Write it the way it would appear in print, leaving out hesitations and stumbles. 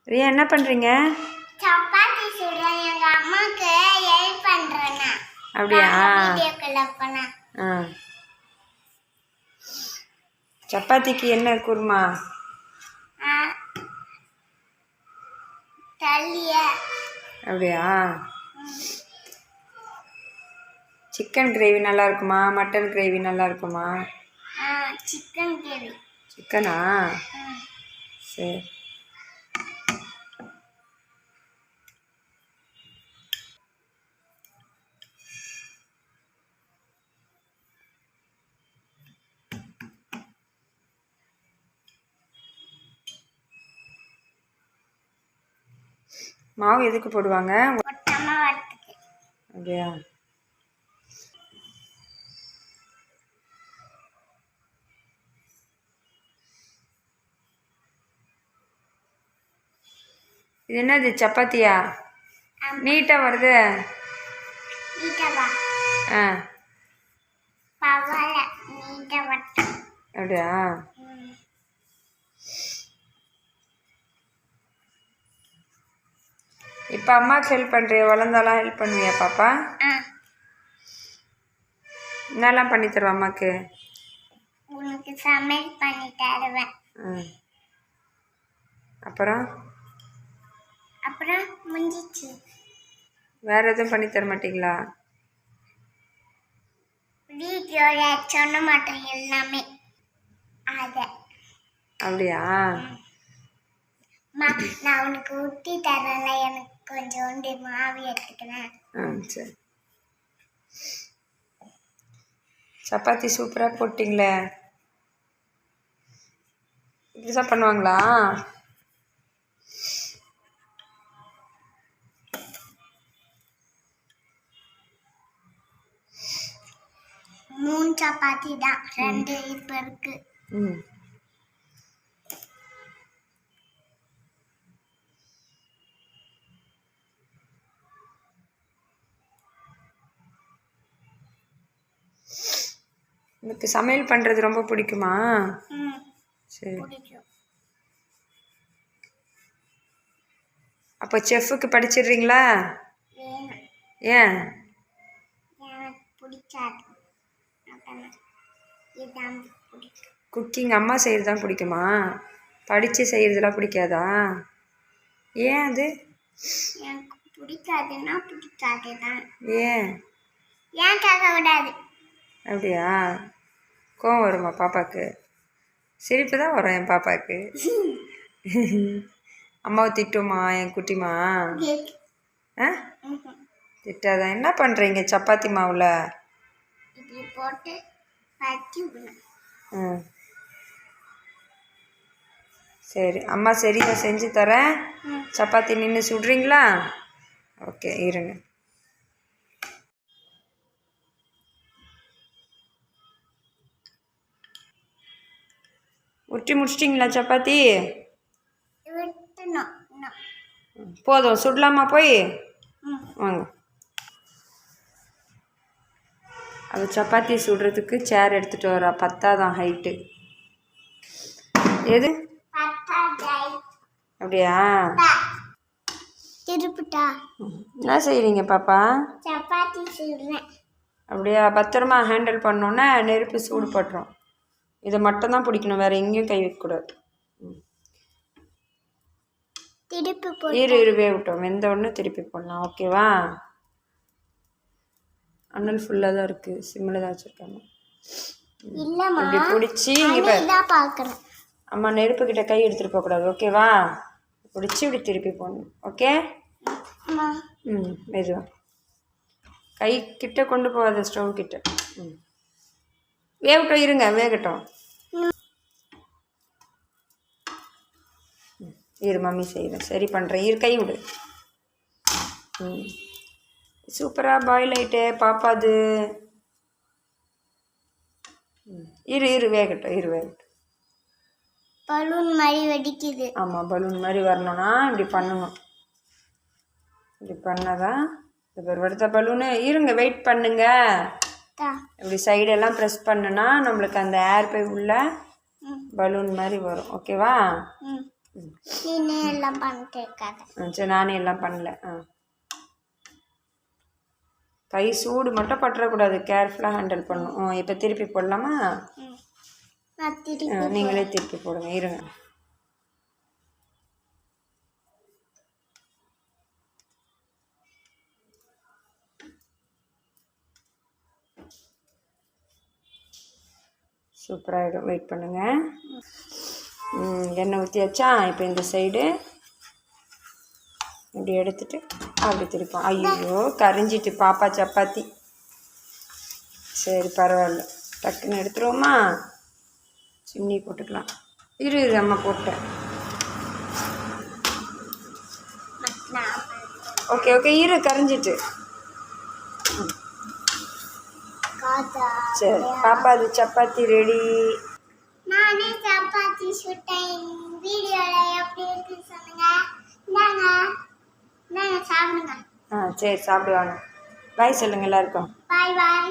ரியா என்ன பண்ணுறீங்க? சப்பாத்தி சுடுறேன். எங்க அம்மாக்கு ஹெல்ப் பண்றேன். அப்படியா? வீடியோக்குள்ள போனா. சப்பாத்திக்கு என்ன குருமா? தள்ளிய. அப்படியா? சிக்கன் கிரேவி நல்லா இருக்குமா மட்டன் கிரேவி நல்லா இருக்குமா? Chicken gravy. சிக்கனா? சரி. மாவு எதுக்கு போடுவாங்க? அப்படியா? இது என்னது சப்பாத்தியா? நீட்டாக வருது. அப்படியா? இப்போ அம்மாவுக்கு ஹெல்ப் பண்ணுறியா? வளர்ந்தாலாம் ஹெல்ப் பண்ணுவியா பாப்பா? என்னெல்லாம் பண்ணி தருவா அம்மாவுக்கு? உனக்கு சமையல் பண்ணி தருவேன். அப்புறம் அப்புறம் முடிஞ்சிச்சு. வேற எதுவும் பண்ணி தர மாட்டீங்களா? வீடியோல சொன்ன மாட்டேன் எல்லாமே. அப்படியா? நான் உனக்கு ஊட்டி தரல, எனக்கு கொஞ்சோண்டு மாவு எடுத்துக்கிறேன். சரி. சப்பாத்தி சூப்பராக போட்டிங்களே. இப்படிதான் பண்ணுவாங்களா? மூணு சப்பாத்தி தான், 2 இப்போ இருக்கு. எனக்கு சமையல் பண்ணுறது ரொம்ப பிடிக்குமா? சரி. அப்போ செஃப்புக்கு படிச்சிடுறீங்களா? ஏன்? குக்கிங் அம்மா செய்கிறது தான் பிடிக்குமா? படித்து செய்கிறதுலாம் பிடிக்காதா? ஏன் அது? எனக்கு பிடிக்காதுன்னா பிடிக்காது தான். ஏன் கேட்க விடாது. அப்படியா? கோவம் வருமா பாப்பாவுக்கு? சிரிப்பு தான் வரும் என் பாப்பாவுக்கு. அம்மாவை திட்டுமா என் குட்டிமா? திட்டாதான். என்ன பண்ணுறீங்க சப்பாத்தி மாவில்? இப்படி போட்டு சரி, அம்மா சரியா செஞ்சு தரேன். சப்பாத்தி நின்று சுடுறீங்களா? ஓகே, இருங்க. உருட்டி முடிச்சிட்டிங்களா சப்பாத்தி? போதும், சுடலாமா போய்? வாங்க. அது சப்பாத்தி சுடுறதுக்கு சேர் எடுத்துகிட்டு வரா. பத்தாதான் ஹைட்டு. எது? அப்படியா? திருப்பிட்டா. என்ன செய்கிறீங்க பாப்பா? சப்பாத்தி சுடுறேன். அப்படியா? பத்திரமா ஹேண்டில் பண்ணோன்னே நெருப்பு சூடு பட்டுரும். இதை மட்டும்தான் பிடிக்கணும், வேறு எங்கேயும் கை வைக்கக்கூடாது. திருப்பி இரு வேகட்டும். வெந்த உடனே திருப்பி போடலாம். ஓகேவா? அண்ணல் ஃபுல்லாக தான் இருக்குது, சிம்மில் தான் வச்சுருக்காங்க. இப்படி பிடிச்சி இங்கே பார்க்குறேன். அம்மா நெருப்புக்கிட்ட கை எடுத்துகிட்டு போகக்கூடாது. ஓகேவா? பிடிச்சி இப்படி திருப்பி போடணும். ஓகே? மெதுவா கை கிட்ட கொண்டு போகாத, ஸ்டவ் கிட்ட. வேகட்டும், இருங்க, வேகட்டும். இரு, மம்மி செய்கிறேன், சரி பண்ணுறேன். இரு, கை விடு. சூப்பராக பாயில் ஆகிட்டே பாப்பா. அது இரு வேகட்டும், வேகட்டும். பலூன் மாதிரி வெடிக்குது. ஆமாம், பலூன் மாதிரி வரணும்னா இப்படி பண்ணணும். இப்படி பண்ணாதான் இப்போ வருத பலூனு. இருங்க, வெயிட் பண்ணுங்க. இப்படி சைடெல்லாம் ப்ரெஸ் பண்ணுனா நம்மளுக்கு அந்த ஏர் போய் உள்ள பலூன் மாதிரி வரும். ஓகேவா? நீனே எல்லாம் பண்ணிட்டு இருக்காத. சரி நானே எல்லாம் பண்ணல. கை சூடு மட்டும் பற்றக்கூடாது, கேர்ஃபுல்லாக ஹேண்டில் பண்ணணும். இப்போ திருப்பி போடலாமா? நான் திருப்பி நீங்களே திருப்பி போடுங்க, இருங்க. சூப்பராகிடும், வெயிட் பண்ணுங்கள். எண்ணெய் ஊற்றியாச்சா? இப்போ இந்த சைடு இப்படி எடுத்துட்டு அப்படி திருப்போம். ஐயோ கரிஞ்சிட்டு பாப்பா சப்பாத்தி. சரி பரவாயில்ல, டக்குன்னு எடுத்துருவோமா? சிம்னி போட்டுக்கலாம். இரு அம்மா போட்டேன். ஓகே ஓகே, இரு கரிஞ்சிட்டு. சரி பாப்பா, அது சப்பாத்தி ரெடி. நானே சப்பாத்தி சுட்டேன். வீடியோல எப்படி இருக்குன்னு சொல்லுங்க. இந்தாங்க சாப்பிடுங்க. சரி சாப்பிடுவாங்க. பாய் சொல்லுங்க எல்லாருக்கும். பாய் பாய்.